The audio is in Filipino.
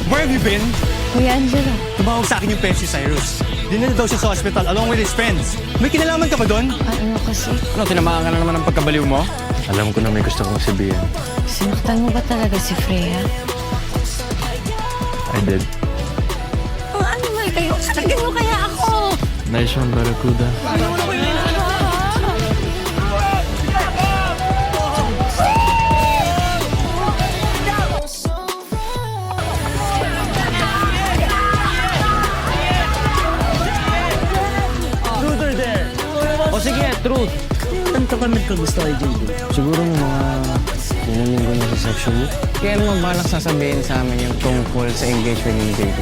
Where have you been? Kuya Angelo, Tumawag sa akin yung Percy Cyrus. Dinala daw siya sa hospital along with his friends. May kinalaman ka ba doon? ano kasi? Ano, tinamaan ka na naman ng pagkabaliw mo? Alam ko na may gusto kong sabihin. Sinaktan mo ba talaga si Freya? I did. Ano ba kayo? Sakagin mo kaya ako! Nice one, Barracuda. O sige, truth. Tanto ka nagkagusto kay JD. Siguro mga nilinggo na sa section mo. Kaya naman balak sasabihin sa amin yung tungkol sa engagement ni JD.